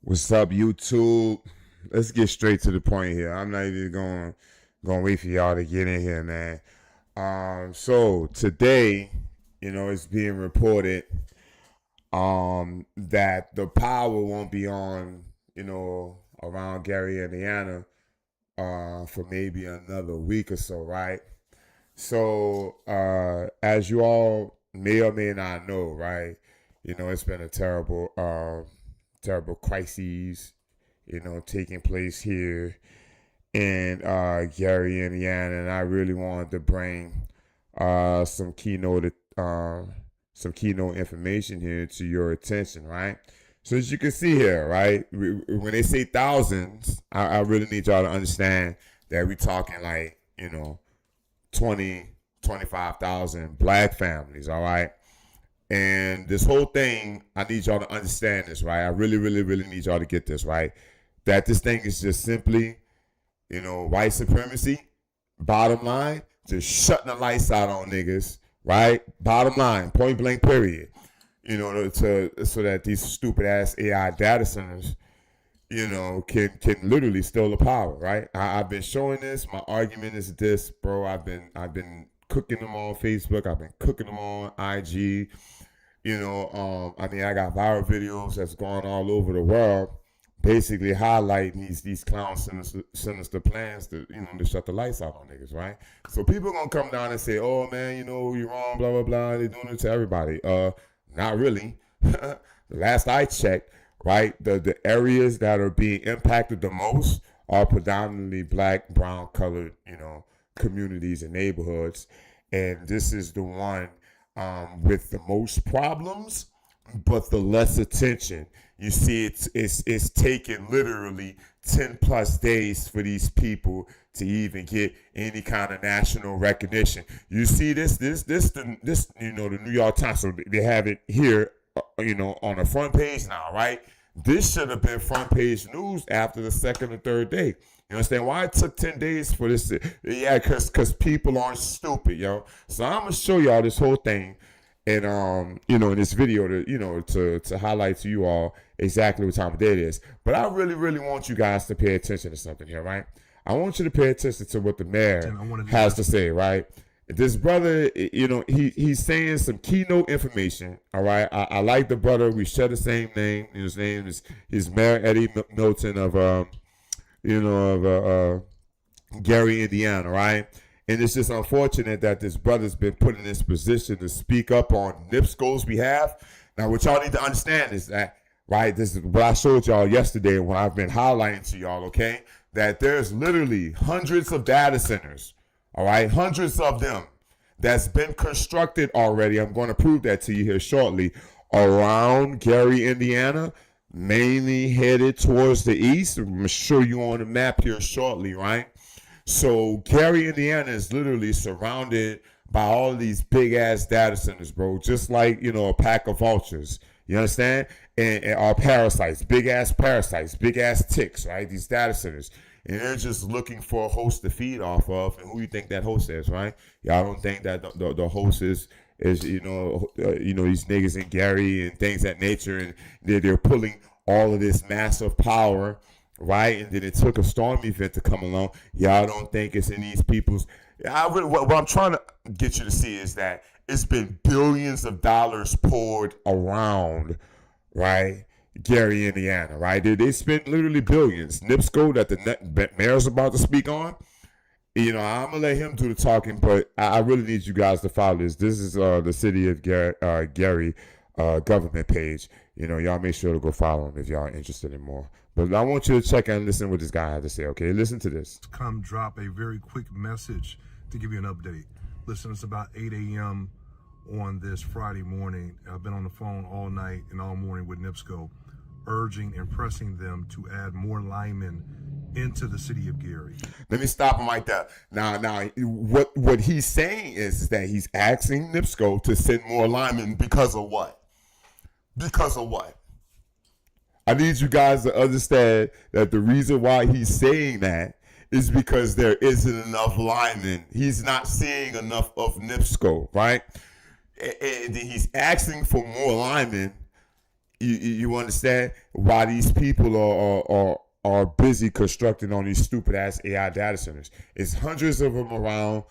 What's up, YouTube? Let's get straight to the point here. I'm not even going to wait for y'all to get in here, man. So today, it's being reported that the power won't be on, around Gary, Indiana, for maybe another week or so, right? So, as you all may or may not know, right? It's been a terrible crises, taking place here in Gary, Indiana, and I really wanted to bring some keynote information here to your attention, right? So as you can see here, right, when they say thousands, I really need y'all to understand that we're talking like 20, 25,000 black families, all right? And this whole thing, I need y'all to understand this, right? I really, really, really need y'all to get this, right? That this thing is just simply, white supremacy. Bottom line, just shutting the lights out on niggas, right? Bottom line, point blank, period. So that these stupid ass AI data centers, can literally steal the power, right? I've been showing this. My argument is this, bro. I've been cooking them on Facebook. I've been cooking them on IG. I got viral videos that's going all over the world, basically highlighting these clown sinister plans to shut the lights out on niggas, right? So people gonna come down and say, "Oh man, you're wrong, blah blah blah." They're doing it to everybody. Not really. The last I checked, right, the areas that are being impacted the most are predominantly black, brown, colored, communities and neighborhoods, and this is the one with the most problems, but the less attention. You see, it's taken literally 10 plus days for these people to even get any kind of national recognition. You see the New York Times, so they have it here, on the front page now, right? This should have been front page news after the second or third day. You understand why it took 10 days for this? Yeah, because people aren't stupid, yo. So I'm going to show y'all this whole thing. And, in this video to highlight to you all exactly what time of day it is. But I really, really want you guys to pay attention to something here, right? I want you to pay attention to what the mayor has to say, right? This brother, he's saying some keynote information, all right? I like the brother. We share the same name. His name is Mayor Eddie Milton of, Gary, Indiana, right? And it's just unfortunate that this brother's been put in this position to speak up on NIPSCO's behalf. Now, what y'all need to understand is that, right, this is what I showed y'all yesterday when I've been highlighting to y'all, okay, that there's literally hundreds of data centers, all right, hundreds of them that's been constructed already. I'm going to prove that to you here shortly, around Gary, Indiana, mainly headed towards the east. I'm going to show you on the map here shortly, right? So Gary, Indiana is literally surrounded by all of these big ass data centers, bro. Just like, a pack of vultures. You understand? And our parasites, big ass ticks, right? These data centers. And they're just looking for a host to feed off of. And who you think that host is, right? Y'all don't think that the host is these niggas in Gary and things that nature, and they're pulling all of this massive power, right? And then it took a storm event to come along. Y'all don't think it's in these people's. What I'm trying to get you to see is that it's been billions of dollars poured around, right? Gary, Indiana, right? They spent literally billions. NIPSCO that the mayor's about to speak on. I'm gonna let him do the talking, but I really need you guys to follow this. This is the city of Gary government page. Y'all make sure to go follow him if y'all are interested in more. But I want you to check and listen what this guy had to say, okay? Listen to this. Come drop a very quick message to give you an update. Listen, it's about 8 a.m. on this Friday morning. I've been on the phone all night and all morning with NIPSCO, urging and pressing them to add more linemen into the city of Gary. Let me stop him right there. Now, what he's saying is that he's asking NIPSCO to send more linemen because of what? Because of what? I need you guys to understand that the reason why he's saying that is because there isn't enough linemen. He's not seeing enough of NIPSCO, right? And he's asking for more linemen You understand why these people are busy constructing on these stupid ass AI data centers. It's hundreds of them around,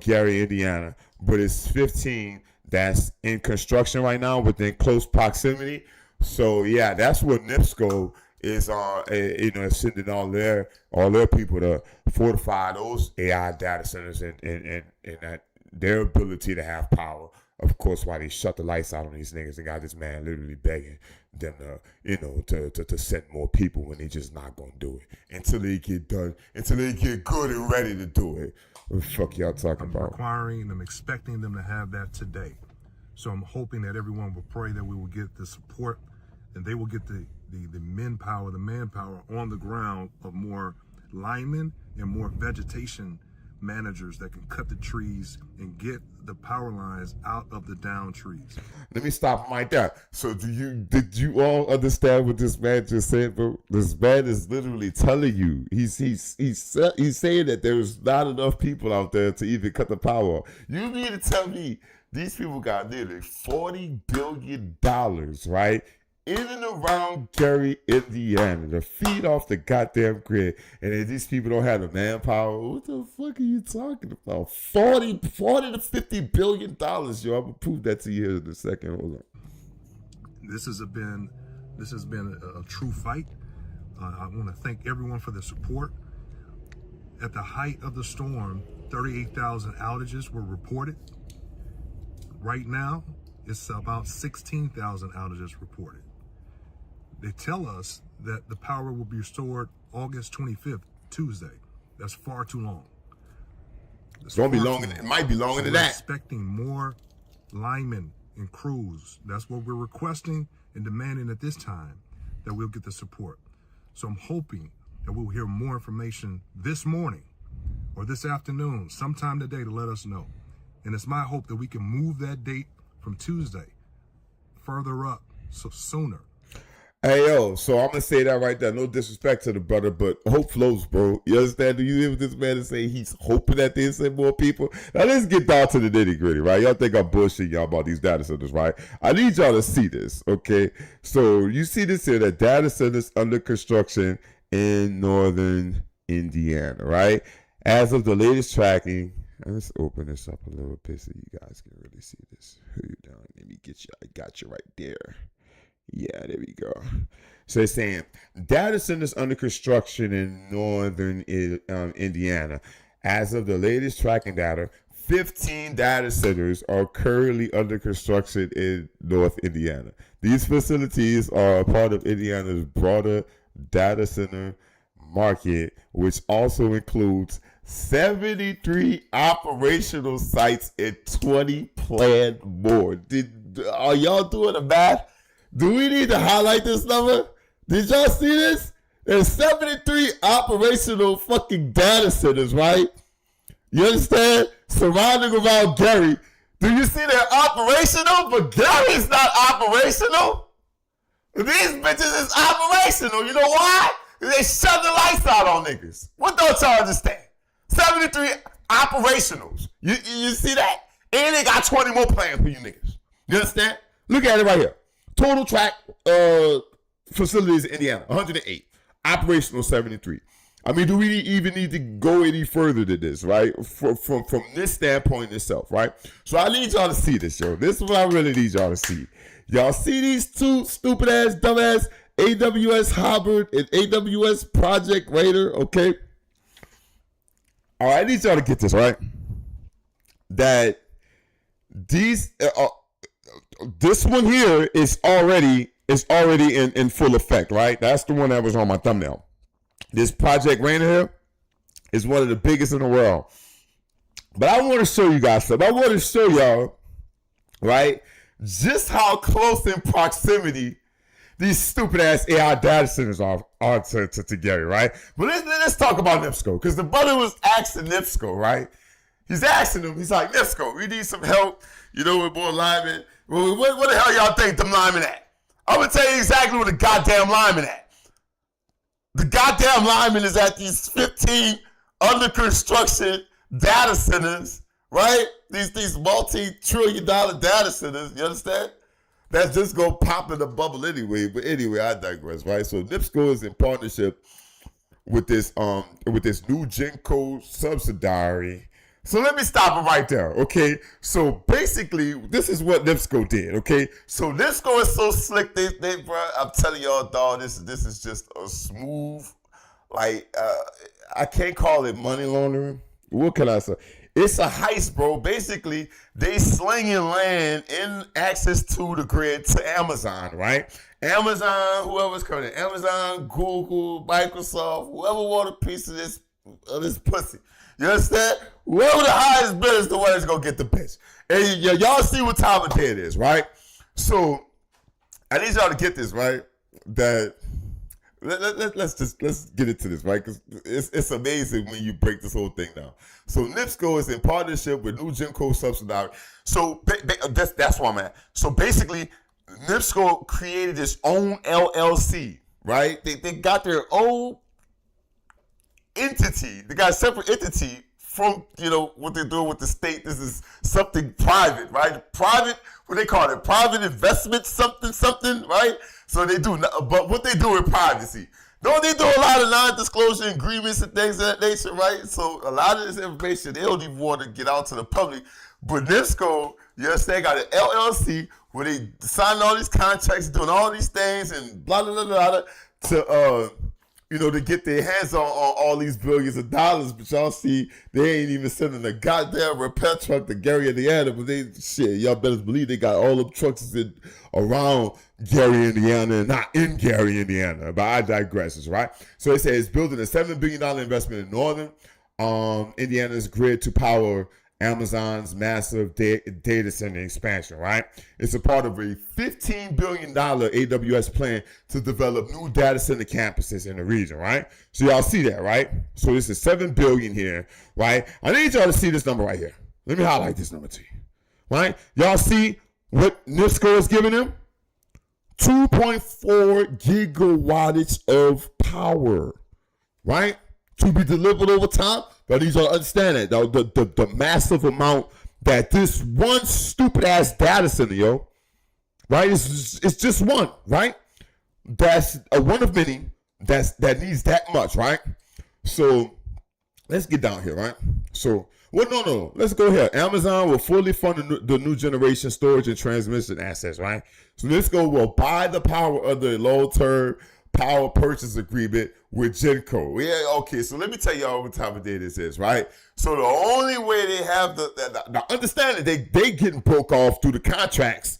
Gary, Indiana, but it's 15 that's in construction right now within close proximity. So yeah, that's what NIPSCO is sending all their people to fortify those AI data centers and that their ability to have power. Of course, why they shut the lights out on these niggas and got this man literally begging them to send more people when they just not gonna do it until they get done, until they get good and ready to do it. What the fuck y'all talking about? Requiring them, expecting them to have that today. So I'm hoping that everyone will pray that we will get the support and they will get the manpower on the ground of more linemen and more vegetation managers that can cut the trees and get the power lines out of the down trees. Let me stop right there. So did you all understand what this man just said, bro? This man is literally telling you he's saying that there's not enough people out there to even cut the power off. You mean to tell me these people got nearly $40 billion, right? In and around Gary, Indiana, to feed off the goddamn grid, and if these people don't have the manpower, what the fuck are you talking about? 40 to $50 billion, yo. I'm gonna prove that to you in a second. Hold on. This has been a true fight. I want to thank everyone for the support. At the height of the storm, 38,000 outages were reported. Right now, it's about 16,000 outages reported. They tell us that the power will be restored August 25th, Tuesday. That's far too long. It's gonna be longer. It might be longer than that. We're expecting more linemen and crews. That's what we're requesting and demanding at this time, that we'll get the support. So I'm hoping that we'll hear more information this morning or this afternoon, sometime today, to let us know. And it's my hope that we can move that date from Tuesday further up, so sooner. Hey, yo, so I'm going to say that right there. No disrespect to the brother, but hope flows, bro. You understand? Do you hear what this man is saying? He's hoping that they send more people. Now, let's get down to the nitty gritty, right? Y'all think I'm bullshitting y'all about these data centers, right? I need y'all to see this, okay? So you see this here, that data centers under construction in northern Indiana, right? As of the latest tracking, let's open this up a little bit so you guys can really see this. Let me get you. I got you right there. Yeah, there we go. So it's saying data centers under construction in northern Indiana. As of the latest tracking data, 15 data centers are currently under construction in North Indiana. These facilities are a part of Indiana's broader data center market, which also includes 73 operational sites and 20 planned more. Are y'all doing the math? Do we need to highlight this number? Did y'all see this? There's 73 operational fucking data centers, right? You understand? Surrounding around Gary. Do you see they're operational? But Gary's not operational. These bitches is operational. You know why? They shut the lights out on niggas. What don't y'all understand? 73 operationals. You see that? And they got 20 more plans for you niggas. You understand? Look at it right here. Total track facilities in Indiana, 108. Operational, 73. I mean, do we even need to go any further than this, right? From this standpoint itself, right? So I need y'all to see this, yo. This is what I really need y'all to see. Y'all see these two stupid-ass, dumbass AWS Hybrid and AWS Project Raider, okay? All right, I need y'all to get this, right? That these... this one here is already in full effect, right? That's the one that was on my thumbnail. This Project Rainer here is one of the biggest in the world. But I want to show you guys something. I want to show y'all, right, just how close in proximity these stupid ass AI data centers are to Gary, right? But let's talk about NIPSCO, because the brother was asking NIPSCO, right? He's asking them, he's like, NIPSCO, we need some help, with more linemen. Well, what the hell y'all think them linemen at? I'm going to tell you exactly where the goddamn linemen at. The goddamn linemen is at these 15 under construction data centers, right? These multi-trillion-dollar data centers, you understand? that's just gonna pop in the bubble anyway. But anyway, I digress, right? So NIPSCO is in partnership with this new Genco subsidiary. So let me stop it right there, okay? So basically, this is what NIPSCO did, okay? So NIPSCO is so slick, they bro, I'm telling y'all, dog, this is just a smooth, like, I can't call it money laundering. What can I say? It's a heist, bro. Basically, they slinging land in access to the grid to Amazon, right? Amazon, whoever's coming in, Amazon, Google, Microsoft, whoever want a piece of this pussy. You understand? Whoever the highest bidder is the one that's gonna get the bitch. And y'all see what time of day it is, right? So I need y'all to get this, right? That let's get into this, right? Because it's amazing when you break this whole thing down. So NIPSCO is in partnership with new Genco subsidiary. So that's where I'm at. So basically, NIPSCO created its own LLC, right? They got their own entity. They got a separate entity from, what they're doing with the state. This is something private, right? Private, what they call it, private investment something, right? So they do, but what they do with privacy. Don't they do a lot of non-disclosure agreements and things of that nature, right? So a lot of this information, they don't even want to get out to the public. But NIPSCO, they got an LLC where they sign all these contracts, doing all these things and blah, blah, blah, blah, to, to get their hands on all these billions of dollars. But y'all see, they ain't even sending a goddamn repair truck to Gary, Indiana. But y'all better believe they got all them trucks around Gary, Indiana, and not in Gary, Indiana. But I digress, right? So it says building a $7 billion investment in northern Indiana's grid to power Amazon's massive data center expansion, right? It's a part of a $15 billion AWS plan to develop new data center campuses in the region, right? So y'all see that, right? So this is $7 billion here, right? I need y'all to see this number right here. Let me highlight this number to you, right? Y'all see what NIPSCO is giving them? 2.4 gigawatts of power, right? To be delivered over time. But these are understand that the massive amount that this one stupid ass data center, right? It's just one, right? That's one of many that needs that much, right? So let's get down here, right? So no. Let's go here. Amazon will fully fund the new generation storage and transmission assets, right? So NIPSCO will buy the power of the long-term power purchase agreement with Genco. Yeah, okay, so let me tell y'all what type of day this is, right? So the only way they have the understand that they getting broke off through the contracts,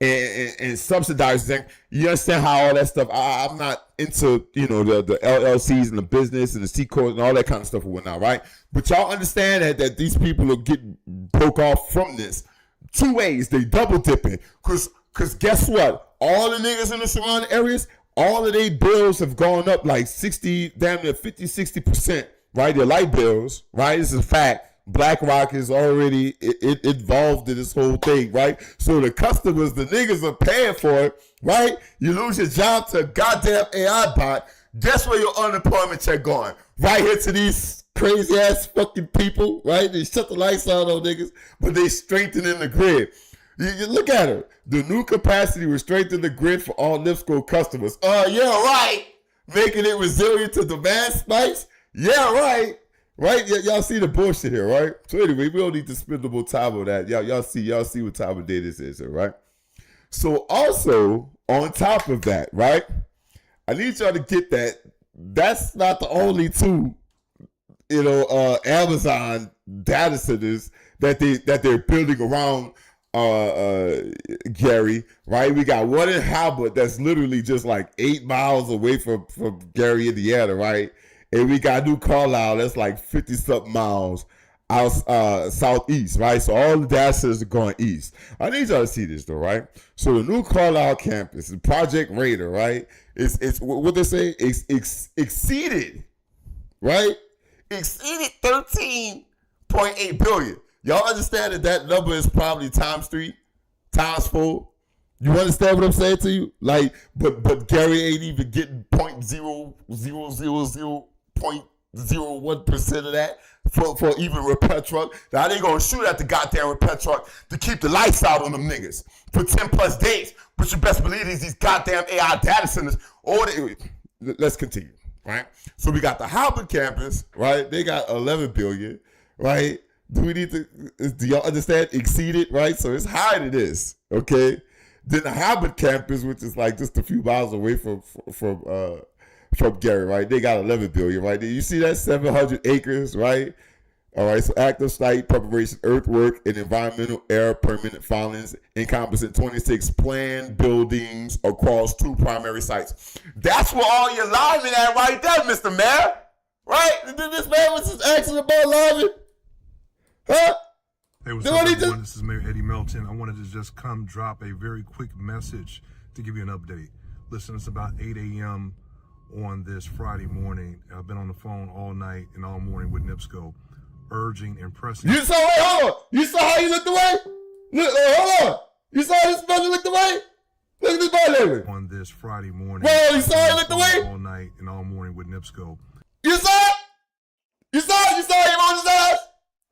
and subsidizing. You understand how all that stuff, I'm not into, the LLCs and the business and the C corps and all that kind of stuff and whatnot, right? But y'all understand that these people are getting broke off from this. Two ways, they double dipping. Cause guess what? All the niggas in the surrounding areas, all of their bills have gone up like 60%, right? Their light bills, right? This is a fact. BlackRock is already involved in this whole thing, right? So the customers, the niggas are paying for it, right? You lose your job to a goddamn AI bot. Guess where your unemployment check going? Right here to these crazy ass fucking people, right? They shut the lights out on niggas, but they strengthening the grid. You look at it. The new capacity will strengthen the grid for all NIPSCO customers. Yeah, right. Making it resilient to demand spikes. Yeah, right. Right? Y'all see the bullshit here, right? So anyway, we don't need to spend more time on that. Y'all see what time of day this is, right? So also, on top of that, right? I need y'all to get that. That's not the only two, Amazon data centers that they're building around Gary, right? We got one in Halbert that's literally just like 8 miles away from Gary, Indiana, right? And we got New Carlisle that's like 50-something miles out southeast, right? So all the data centers are going east. I need y'all to see this though, right? So the New Carlisle campus, the Project Raider, right? It's what they say, exceeded, right? Exceeded 13.8 billion. Y'all understand that number is probably times 3, times 4. You understand what I'm saying to you? Like, but Gary ain't even getting 0.01% of that for even repair truck. Now they gonna shoot at the goddamn repair truck to keep the lights out on them niggas for 10 plus days. But you best believe these goddamn AI data centers. Let's continue, right? So we got the Howard campus, right? They got 11 billion, right? Do y'all understand? Exceeded, right? So it's higher than this, okay? Then the Howard campus, which is like just a few miles away from Gary, right? They got 11 billion, right? You see that 700 acres, right? All right, so active site preparation, earthwork, and environmental air permanent filings encompassing 26 planned buildings across 2 primary sites. That's where all your linemen at right there, Mr. Mayor. Right? This man was just asking about linemen. Huh? Hey, what's up, everyone? This is Mayor Eddie Melton. I wanted to just come drop a very quick message to give you an update. Listen, it's about 8 a.m. on this Friday morning. I've been on the phone all night and all morning with NIPSCO, urging and pressing. You saw, wait, hold on. You saw how he looked away? Look, hold on. You saw how this brother looked away? Look at this boy, on this Friday morning. Well, you saw he looked away? All night and all morning with NIPSCO. You saw it? You saw it? You saw him on his eyes?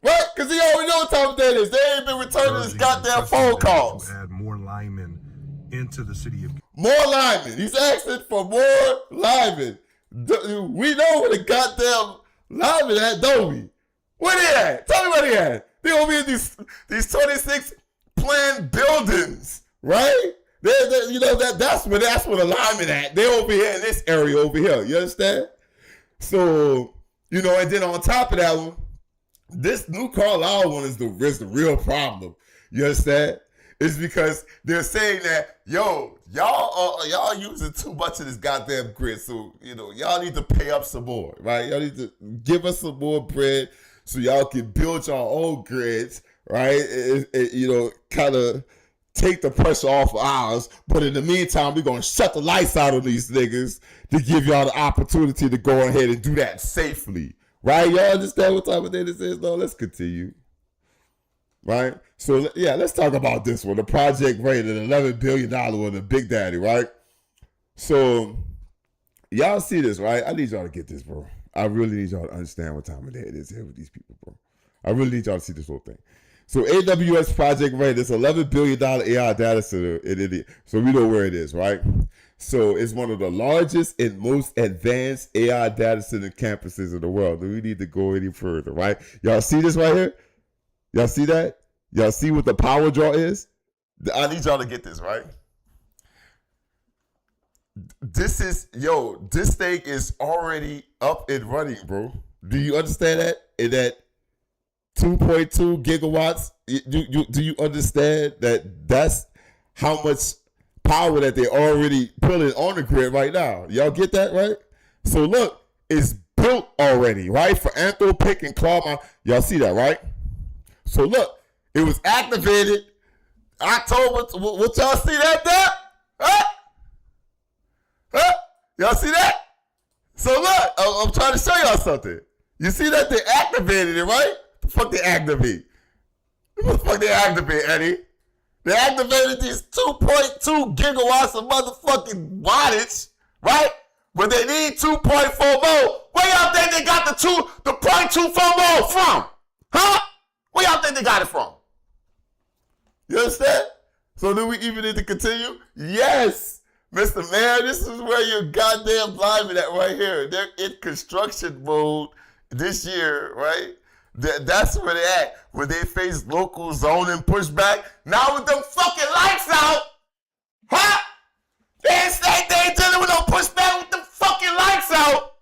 Right? Because he already know what time of day it is. They ain't been returning his goddamn phone calls. To add more linemen into the city of... More linemen. He's asking for more linemen. We know where the goddamn linemen at, don't we? Where they at? Tell me where they at. They gonna be in these 26 planned buildings, right? You know that's where the linemen at. They over here in this area over here. You understand? So, you know, and then on top of that one, this new Carlisle one is the real problem. You understand? It's because they're saying that, yo, y'all using too much of this goddamn grid. So, you know, y'all need to pay up some more, right? Y'all need to give us some more bread so y'all can build your own grids, right? You know, kind of take the pressure off of ours. But in the meantime, we're going to shut the lights out on these niggas to give y'all the opportunity to go ahead and do that safely. Right? Y'all understand what type of day this is? No, let's continue. Right? So, yeah, let's talk about this one. The project rated $11 billion one, the Big Daddy, right? So, y'all see this, right? I need y'all to get this, bro. I really need y'all to understand what time of day it is here with these people, bro. I really need y'all to see this whole thing. So, AWS project rated this $11 billion AI data center in India. So, we know where it is, right? So it's one of the largest and most advanced AI data center campuses in the world. We need to go any further, right? Y'all see this right here? Y'all see that? Y'all see what the power draw is? I need y'all to get this, right? This thing is already up and running, bro. Do you understand that? In that 2.2 gigawatts, do you understand that that's how much power that they're already pulling on the grid right now? Y'all get that, right? So look, it's built already, right? For Anthropic and Claude. Y'all see that, right? So look, it was activated October. What y'all see that there? Huh? Huh? Y'all see that? So look, I'm trying to show y'all something. You see that they activated it, right? The fuck they activate? What the fuck they activate, Eddie? They activated these 2.2 gigawatts of motherfucking wattage, right? But they need 2.4 more. Where y'all think they got the 0.24 more from? Huh? Where y'all think they got it from? You understand? So do we even need to continue? Yes. Mr. Mayor, this is where your goddamn linemen at right here. They're in construction mode this year, right? That's where they at. When they face local zoning pushback. Now with them fucking lights out, huh? They ain't dealing with no pushback with them fucking lights out.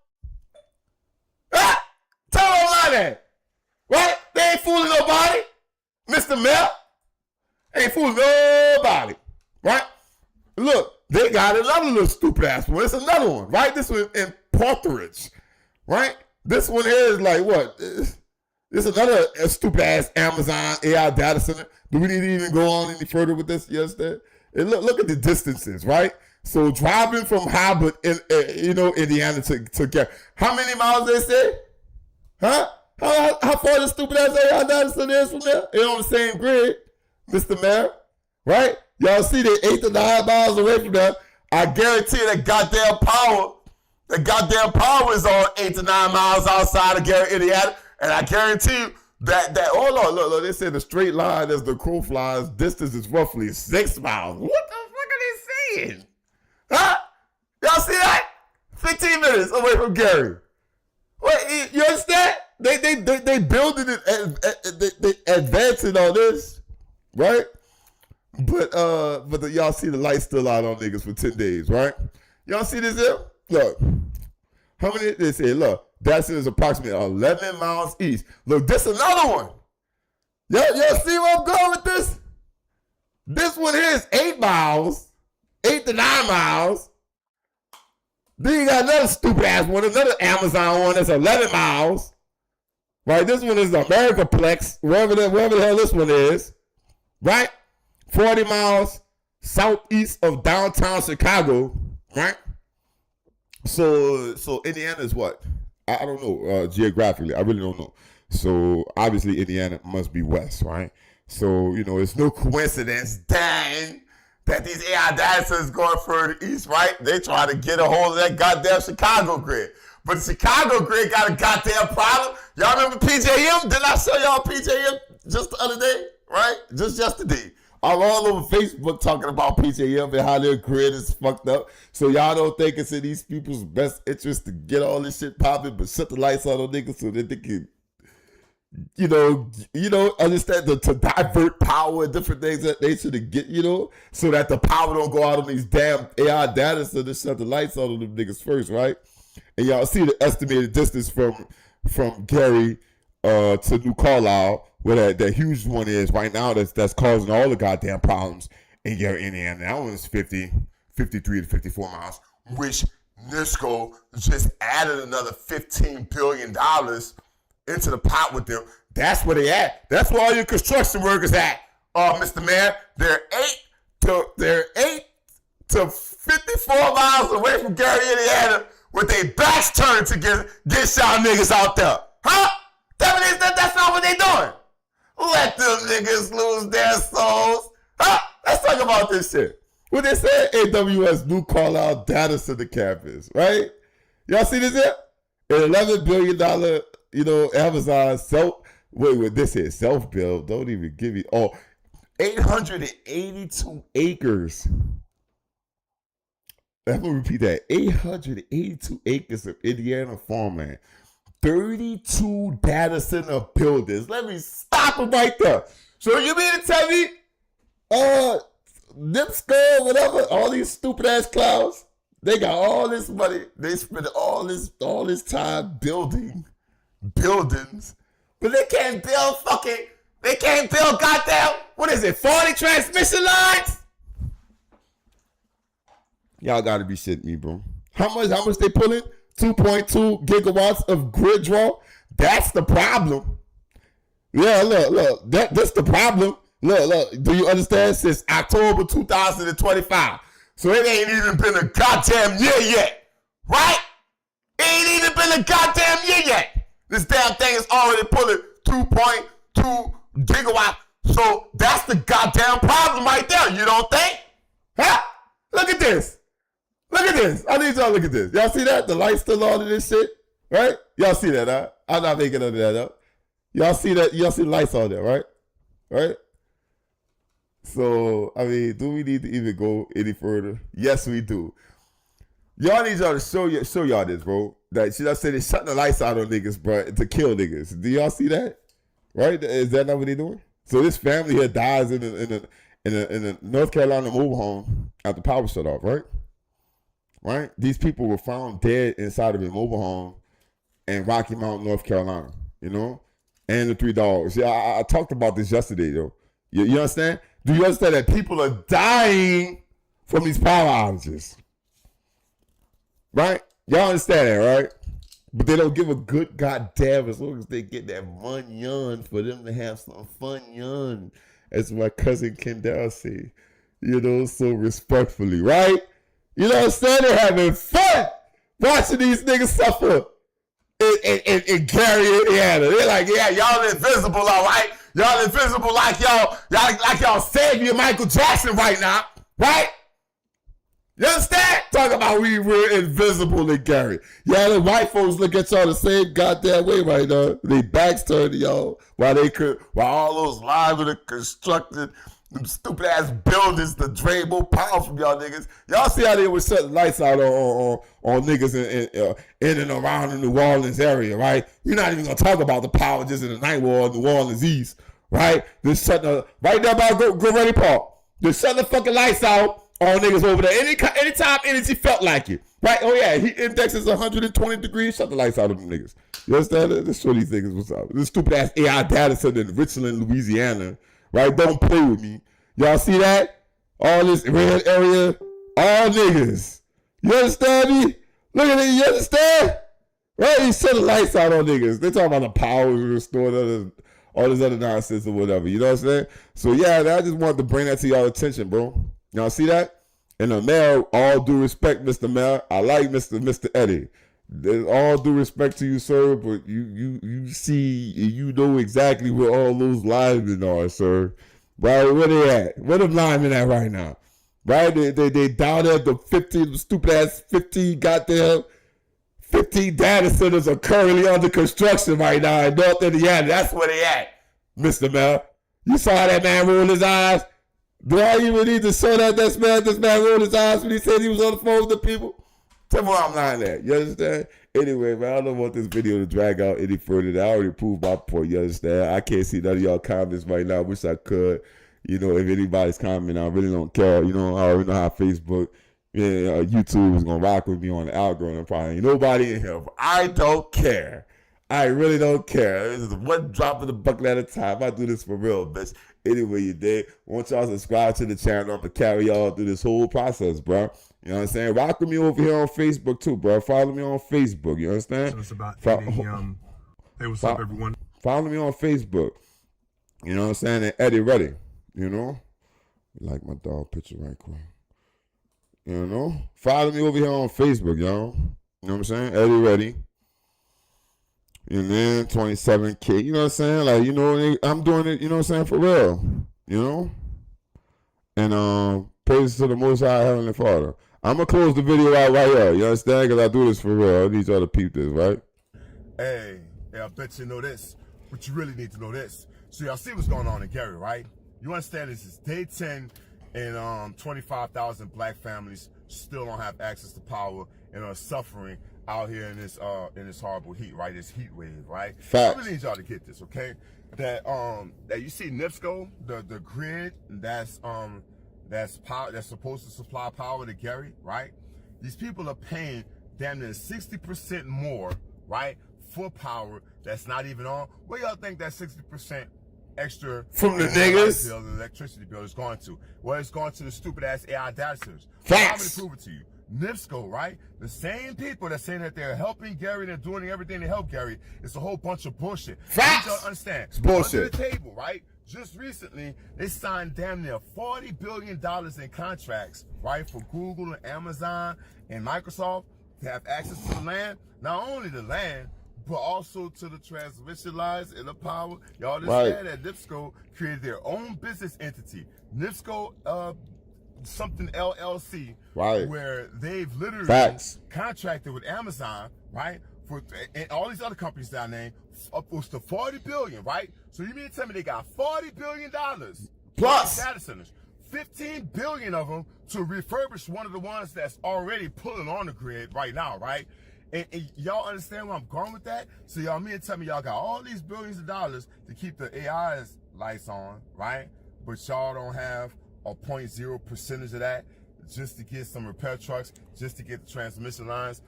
Huh? Tell them like that. Right? They ain't fooling nobody. Mr. Mayor. Ain't fooling nobody. Right? Look, they got another little stupid ass one. It's another one, right? This one in Portridge. Right? This one here is like what? This is another stupid ass Amazon AI data center. Do we need to even go on any further with this? You understand? And look at the distances, right? So driving from Hobart, Indiana to get, how many miles they say? Huh? How far the stupid ass AI data center is from there? They're on the same grid, Mr. Mayor, right? Y'all see they 8 to 9 miles away from there. I guarantee that goddamn power The goddamn power is on 8 to 9 miles outside of Gary, Indiana, and I guarantee you that hold on, look, they said the straight line as the crow flies, distance is roughly 6 miles. What the fuck are they saying? Huh? Y'all see that? 15 minutes away from Gary. Wait, you understand? They building it, they advancing on this, right? But y'all see the light still out on niggas for 10 days, right? Y'all see this here? Look, how many they say? Look, Datsun is approximately 11 miles east. Look, this another one. Y'all see where I'm going with this? This one here is 8 miles, 8 to 9 miles. Then you got another stupid ass one, another Amazon one that's 11 miles. Right? This one is the Americaplex, wherever the hell this one is. Right? 40 miles southeast of downtown Chicago. Right? So Indiana is what? I don't know geographically. I really don't know. So obviously Indiana must be west, right? So, it's no coincidence, dang, that these AI data centers going further east, right? They try to get a hold of that goddamn Chicago grid. But the Chicago grid got a goddamn problem. Y'all remember PJM? Didn't I show y'all PJM just the other day, right? Just yesterday. I'm all over Facebook talking about PJM and how their grid is fucked up. So y'all don't think it's in these people's best interest to get all this shit popping, but shut the lights on niggas so that they can, understand to divert power and different things that they should get, so that the power don't go out on these damn AI data centers. Shut the lights on them niggas first, right? And y'all see the estimated distance from Gary to New Carlisle, where that huge one is right now that's causing all the goddamn problems in Gary, Indiana. That one is 53 to 54 miles, which NIPSCO just added another $15 billion into the pot with them. That's where they at. That's where all your construction workers at, Mr. Mayor. They're 8 to 54 miles away from Gary, Indiana, with their backs turned to get y'all niggas out there. Huh? That's not what they doing. Let them niggas lose their souls. Huh? Let's talk about this shit. What they say, AWS New Carlisle Data Center Campus, right? Y'all see this here? An $11 billion, Amazon this is self-build. Don't even give me, 882 acres. I'm going to repeat that. 882 acres of Indiana farmland. 32 data center buildings. Let me stop them right there. So you mean to tell me, NIPSCO, whatever, all these stupid ass clouds, they got all this money. They spend all this time building buildings, but they can't build goddamn, 40 transmission lines? Y'all gotta be shitting me, bro. How much they pulling? 2.2 gigawatts of grid draw. That's the problem. Yeah, look. That's the problem. Look. Do you understand? Since October 2025. So it ain't even been a goddamn year yet. Right? It ain't even been a goddamn year yet. This damn thing is already pulling 2.2 gigawatts. So that's the goddamn problem right there. You don't think? Huh? Look at this. Look at this. I need y'all to look at this. Y'all see that? The light's still on in this shit? Right? Y'all see that, huh? I'm not making none of that up. Y'all see that? Y'all see the lights on there, right? Right? So, do we need to even go any further? Yes, we do. Y'all need y'all to show y'all this, bro. That should I say they shutting the lights out on niggas, bro, to kill niggas. Do y'all see that? Right? Is that not what they doing? So this family here dies in a North Carolina mobile home after power shut off, right? Right? These people were found dead inside of a mobile home in Rocky Mount, North Carolina, and the 3 dogs. Yeah, I talked about this yesterday, though. You understand? Do you understand that people are dying from these power outages? Right? Y'all understand that, right? But they don't give a good goddamn as long as they get that fun yun for them to have some fun yun, as my cousin Kendall say, so respectfully, right? You know what I'm saying? They're having fun watching these niggas suffer in Gary, Indiana. They're like, yeah, y'all invisible, all right? Y'all invisible like y'all Savior Michael Jackson right now, right? You understand? Talk about we're invisible in Gary. Yeah, the white folks look at y'all the same goddamn way right now. They backs turned to y'all while all those lives are constructed, them stupid ass buildings to drain more power from y'all niggas. Y'all see how they was shutting lights out on niggas in and around the New Orleans area, right? You're not even gonna talk about the power just in the night war in New Orleans East, right? Just shutting right there by Go Ready Park. Just shutting the fucking lights out on niggas over there. Anytime energy felt like it. Right? Oh yeah, heat index is 120 degrees. Shut the lights out of them niggas. You understand? Let's show these niggas what's up. This stupid ass AI data center in Richland, Louisiana. Right? Don't play with me. Y'all see that? All this red area. All niggas. You understand me? Look at it. You understand? Right? You shut the lights out on niggas. They talking about the powers restored, all this other nonsense or whatever. You know what I'm saying? So yeah, I just wanted to bring that to y'all attention, bro. Y'all see that? And the mayor, all due respect, Mr. Mayor, I like Mr. Eddie. There's all due respect to you, sir, but you see, you know exactly where all those linemen are, sir. Right? Where they at? Where the linemen at right now? Right? They down there, the 15, stupid ass 15 goddamn 15 data centers are currently under construction right now in North Indiana. That's where they at, Mr. Mayor. You saw that man roll his eyes? Do I even need to show that this man rolled his eyes when he said he was on the phone with the people? Tell me where I'm lying at. You understand? Anyway, man, I don't want this video to drag out any further. I already proved my point. You understand? I can't see none of y'all comments right now. I wish I could. You know, if anybody's commenting, I really don't care. You know, I already know how Facebook, YouTube is going to rock with me on the algorithm. Probably ain't nobody in here. But I don't care. I really don't care. This is one drop of the bucket at a time. I do this for real, bitch. Anyway, you dig. Want y'all to subscribe to the channel. I'm going to carry y'all through this whole process, bro. You know what I'm saying? Rock with me over here on Facebook, too, bro. Follow me on Facebook. You understand? So it's about 8 a.m. Hey, what's up, everyone? Follow me on Facebook. You know what I'm saying? And Eddie Ready. You know? Like my dog picture right quick. You know? Follow me over here on Facebook, y'all. You know what I'm saying? Eddie Ready. And then 27K, you know what I'm saying? Like, you know, I'm doing it, you know what I'm saying, for real. You know? And praise to the Most High Heavenly Father. I'm going to close the video out right here. You understand? Because I do this for real. I need y'all to peep this, right? Hey, I bet you know this. But you really need to know this. So y'all see what's going on in Gary, right? You understand this is day 10 and 25,000 black families still don't have access to power and are suffering out here in this horrible heat, right? This heat wave, right? Facts. I really need y'all to get this, okay? That you see NIPSCO, the grid that's supposed to supply power to Gary, right? These people are paying damn near 60% more, right, for power that's not even on. Where y'all think that 60% extra from the niggas? Bill, the electricity bill is going to? Well, it's going to the stupid ass AI data centers. Facts. I'm going to prove it to you. NIPSCO, right? The same people that say that they're helping Gary, they're doing everything to help Gary. It's a whole bunch of bullshit. Facts. You don't understand? It's bullshit. Under the table, right? Just recently, they signed damn near $40 billion in contracts, right, for Google and Amazon and Microsoft to have access to the land. Not only the land, but also to the transmission lines and the power. Y'all understand that NIPSCO created their own business entity. NIPSCO, something LLC, right, where they've literally contracted with Amazon, right, for and all these other companies that I named, upwards to $40 billion, right? So you mean to tell me they got $40 billion plus data centers, 15 billion of them to refurbish one of the ones that's already pulling on the grid right now, right? And y'all understand where I'm going with that? So y'all mean to tell me y'all got all these billions of dollars to keep the AI's lights on, right? But y'all don't have a 0.0 percentage of that just to get some repair trucks, just to get the transmission lines.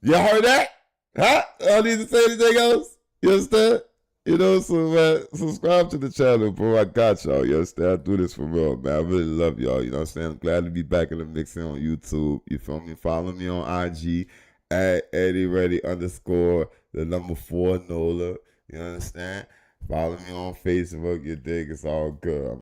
Y'all heard that? Huh? I don't need to say anything else. You understand? You know, so man, subscribe to the channel, bro. I got y'all. You understand? I do this for real, man. I really love y'all. You know what I'm saying? I'm glad to be back in the mix on YouTube. You feel me? Follow me on IG at EddieReady _ the number 4 NOLA. You understand? Follow me on Facebook. You dig? It's all good.